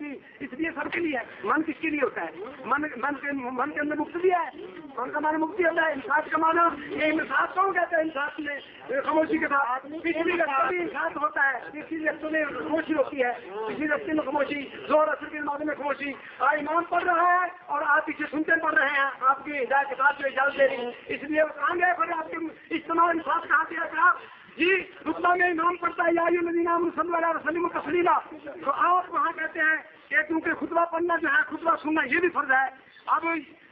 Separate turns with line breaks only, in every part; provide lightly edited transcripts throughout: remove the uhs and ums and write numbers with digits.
ہوگی، اس لیے سب کے لیے ہے۔ من کس کے لیے ہوتا ہے؟ من کے اندر مقتدی ہے، من کا معنی مقتدی ہوتا ہے۔ انصاف کا معنی یہ انصاف کون کہتے ہیں؟ انصاف میں خاموشی کے ساتھ کسی رقص بھی انصاف ہوتا ہے، کسی رقص میں خاموشی ہوتی ہے، کسی رقص میں خاموشی، زور اثر کے معنی میں خاموشی۔ امام پڑھ رہا ہے اور آپ پیچھے سنتے پڑھ رہے ہیں، آپ کی ہدایت کے ساتھ جو اجازت دے رہی ہیں، اس لیے کہاں گئے پھر آپ کے اجتماع انصاف کہاں دیا کہ آپ جی خطبہ میں امام پڑھتا ہے یا الذین آمنوا صلوا علیہ وسلم تسلیما، تو آپ وہاں کہتے ہیں کہ کیونکہ خطبہ پڑھنا جو ہے، خطبہ سننا یہ بھی فرض ہے۔ اب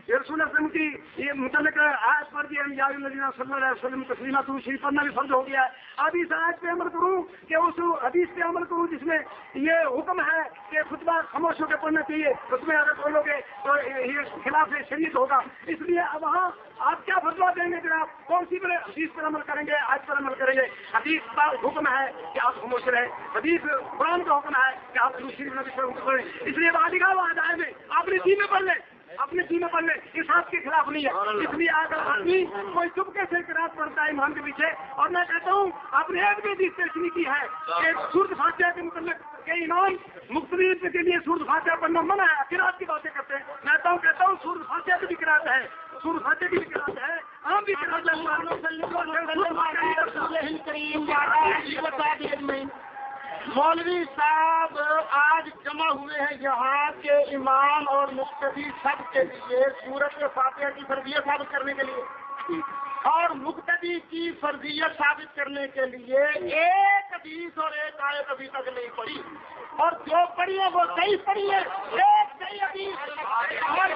رسول اللہ وسلم کی یہ متعلق آیت پڑھ دی یا الذین صلی اللہ علیہ وسلم تسلیما، تو شریف پڑھنا بھی فرض ہو گیا ہے۔ اب اس آیت پہ عمل کروں کہ اس حدیث پہ عمل کروں جس میں یہ حکم ہے کہ خطبہ خاموش ہو کے پڑھنا چاہیے، اس میں اگر بولو گے تو یہ خلاف شریعت ہوگا۔ اس لیے اب وہاں آپ کیا فتویٰ دیں گے جناب؟ کون سی حدیث پر عمل کریں گے، آیت پر عمل کریں گے؟ حدیث کا حکم ہے کہ آپ خاموش رہیں، حدیث قرآن کا حکم ہے کہ آپ دوسری نبی پر پڑھیں۔ اس لیے بادگاہ وہاں جائے میں اپنی دین میں پڑھ لیں، اپنے دین میں پڑھ لیں، اس آپ کے خلاف نہیں ہے۔ اس لیے اگر آدمی کوئی چپکے سے قرات پڑھتا ہے امام کے پیچھے، اور میں کہتا ہوں آپ نے ایک بھی حدیث پیش نہیں کی ہے کہ سورۃ فاتحہ کے متعلق کہ امام مقتدی کے لیے سورۃ فاتحہ پڑھنا منع ہے، قرات کی باتیں کرتے ہیں۔ میں کہتا ہوں سورۃ فاتحہ کی بھی قرات ہے، سورۃ فاتحہ کی بھی قرات ہے، ہم بھی قرات ہے۔
مولوی صاحب آج جمع ہوئے ہیں یہاں کے امام اور مقتدی سب کے لیے سورۃ فاتحہ کی فرضیت ثابت کرنے کے لیے اور مقتدی کی فرضیت ثابت کرنے کے لیے ایک حدیث اور ایک آیت ابھی تک نہیں پڑھی، اور جو پڑھی ہے وہ صحیح پڑھی ہے، ایک صحیح حدیث۔ اور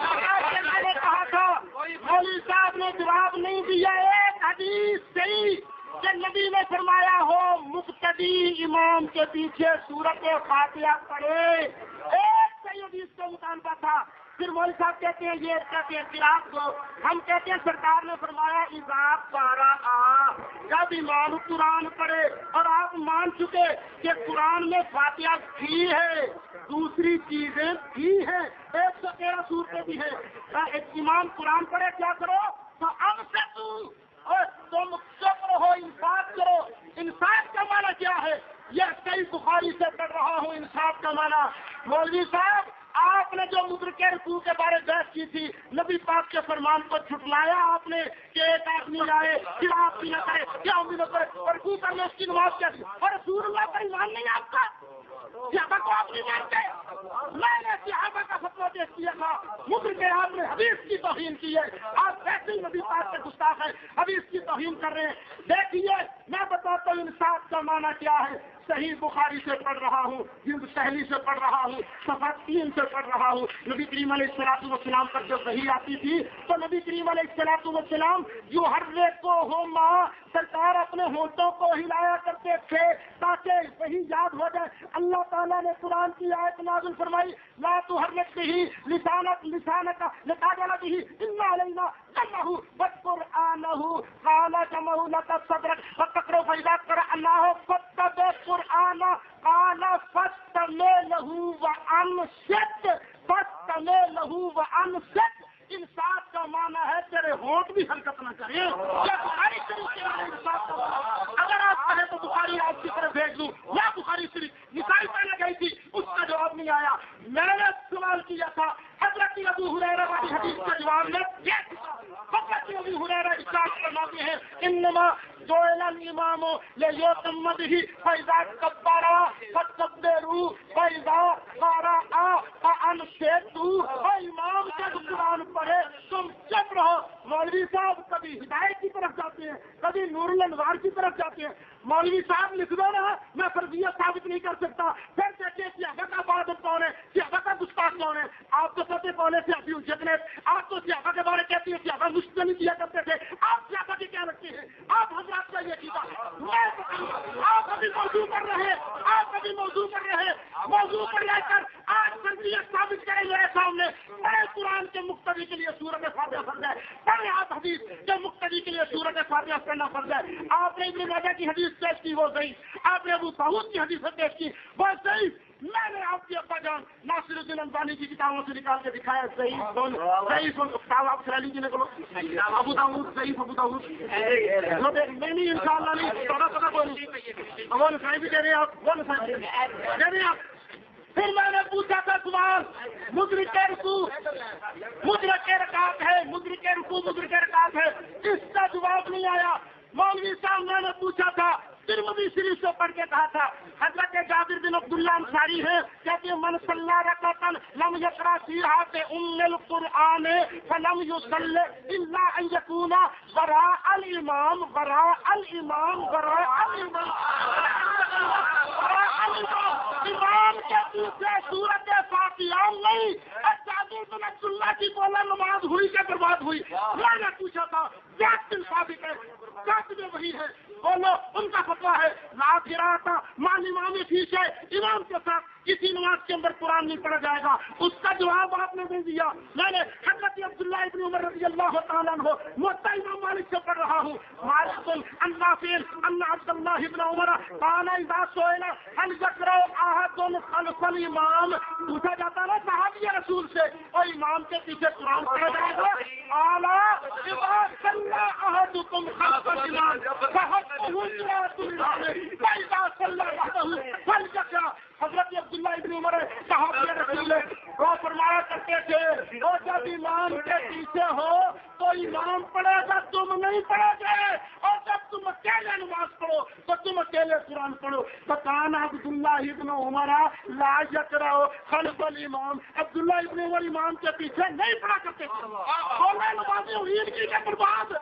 میں نے کہا تھا مولوی صاحب نے جواب نہیں دیا، ایک حدیث صحیح کہ نبی نے فرمایا ہو مقتدی امام کے پیچھے سورۃ فاتحہ پڑھے، ایک صحیح حدیث کا مطالبہ تھا۔ پھر مولوی صاحب کہتے ہیں یہ کہتے ہیں قرات کو، ہم کہتے ہیں سرکار نے فرمایا اذا قرأ، جب امام قرآن پڑھے، اور آپ مان چکے کہ قرآن میں فاتحہ بھی ہے، دوسری چیزیں بھی ہیں، 113 سورتیں بھی ہیں۔ امام قرآن پڑھے کیا کرو تو انصتوا، اور تم چپ رہو، انصاف کرو۔ انصاف کا معنی کیا ہے؟ یہ صحیح بخاری سے پڑھ رہا ہوں انصاف کا معنی۔ مولوی صاحب آپ نے جو مدرک رکوع کے بارے بحث کی تھی، نبی پاک کے فرمان کو جھٹلایا آپ نے کہ ایک آدمی آئے پھر آپ بھی نہ کرے، کیا بھی نہ کرے، رکوع کرنے اس کی نماز کیا تھی؟ اور رسول اللہ کا ایمان نہیں آپ کا، صحابہ کو آپ نہیں مانتے۔ میں نے صحابہ کا فتویٰ پیش کیا تھا، مدرک آپ نے حدیث کی توہین کی ہے، آپ ویسے ہی نبی پاک کے گستاخ ہیں، حدیث کی توہین کر رہے ہیں۔ دیکھیے میں بتاتا ہوں انصاف کا معنی کیا ہے۔ صحیح بخاری سے پڑھ رہا ہوں، جلد سہلی سے پڑھ رہا ہوں، صفحہ 3 سے پڑھ رہا ہوں۔ نبی کریم علیہ السلام پر جو صحیح آتی تھی تو نبی کریم علیہ السلام جو ہر کو ہو ماں سرکار اپنے ہونٹوں کو ہلایا کرتے تھے تاکہ صحیح یاد ہو جائے۔ اللہ تعالیٰ نے قرآن کی آیت نازل فرمائی لا تحرک به لسانک لتعجل به ان علینا جمعہ وقرآنہ قال جمعہ لک صدرک وتقرأ فإذا قرأناه فاتبع قرآن قال فاستمع له وانصت فاستمع له وانصت۔ انصاف کا معنی ہے تیرے ہونٹ بھی حرکت نہ کریں۔ بخاری شریف کے انصاف کا معنی اگر آپ کہیں تو بخاری آپ کی طرف بھیج دوں، یا بخاری شریف نسائی پہلے گئی تھی اس کا جواب نہیں آیا۔ میں نے سوال کیا تھا حضرت ابو ہریرہ والی حدیث کے جواب میں حضرت ابو ہریرہ ارشاد فرماتے ہیں انما جعل الامام لیؤتم به فاذا کبر فکبروا فاذا قرأ فانصتوا۔ امام جب قرآن پڑھے تم چپ رہو۔ مولوی صاحب کبھی ہدایت کی طرف جاتے ہیں، کبھی نور الانوار کی طرف جاتے ہیں۔ مولوی صاحب لکھ دو نا، میں فرضیت ثابت نہیں کر سکتا۔ پھر کہتے ہیں صحابہ کا بہادر کون ہے، صحابہ کا گستاخ کون ہے؟ آپ تو پتے کون ہے صحابی حجت نے، آپ تو صحابہ کے بارے کہتی ہیں صحابہ مشکل نہیں کیا کرتے تھے، آپ صحابہ کی کیا رکھتے ہیں؟ آپ حضرات کا یہ کیتا آپ ابھی موضوع کر رہے ہیں، آپ ابھی موضوع کر رہے ہیں، موضوع پر لے کر آج فرضیت ثابت کریں میرے سامنے۔ بڑے قرآن کے مقتدی کے لیے سورۃ فاتحہ فرض ہے، بڑے آپ حدیث کے مقتدی کے لیے سورۃ فاتحہ کرنا فرض ہے۔ آپ نے ابن ماجہ کی حدیث پیش کی وہ صحیح، آپ نے ابو داؤد کی حدیث پیش کی وہ صحیح۔ میں نے آپ کی ابا جان ناصر الدین البانی کی کتابوں سے نکال کے دکھایا صحیح کتاب آپ چلا لیجیے ابو داؤد صحیح ابو داؤد میں نہیں انشاءاللہ نہیں پتا کوئی نہیں وہ نسائی بھی دے رہے ہیں آپ وہ نسائی دے رہے ہیں آپ۔ پھر میں نے پوچھا تھا مدرک رکعت ہے، مدرک رکوع مدرک رکعت ہے، اس کا جواب نہیں آیا۔ مولوی صاحب میں نے پوچھا تھا، ترمذی شریف سے پڑھ کے کہا تھا، حضرت جابر بن عبداللہ انصاری ہے، کہتے ہیں من صلی رکعتن لم یقرأ فیہا بأم القرآن فلم یصلی الا ان یکون وراء الامام وراء الامام وراء الامام امام کے پیچھے سورت فاتحہ نہیں۔ جابر بن عبداللہ کی بولا نماز ہوئی کہ برباد ہوئی؟ میں نے پوچھا تھا، زیادہ ثابت ہے، کاتب وہی ہے، بولو ان کا فتویٰ ہے لا قراءۃ مع الامام فی شیء، امام کے ساتھ کسی نماز کے اندر قرآن نہیں پڑھا جائے گا۔ اس کا جواب آپ نے نہیں دیا۔ میں نے حضرت عبداللہ ابن عمر رضی اللہ تعالیٰ عنہ موطا امام مالک سے پڑھ رہا ہوں، مالک عن نافع ان عبد اللہ ابن عمر قال اذا سئل هل يقرأ احد خلف الامام، پوچھا جاتا نا صحابی رسول سے، اور امام کے پیچھے قرآن پڑھا جائے گا؟ اعلیٰ اذا صلى احدكم خلف الامام فحقه قراءة الامام فاذا صلى وحده فليقرأ۔ حضرت عبداللہ ابن عمر صحابی رسول وہ فرمایا کرتے تھے، وہ جب امام کے پیچھے ہو تو امام پڑھے گا، تم نہیں پڑھو گے، اور جب تم اکیلے نماز پڑھو تو تم اکیلے قرآن پڑھو۔ فکان عبداللہ ابن عمر لا یقرأ خلف الامام، عبداللہ ابن عمر امام کے پیچھے نہیں پڑھا کرتے تھے۔ نمازیں عید کی برباد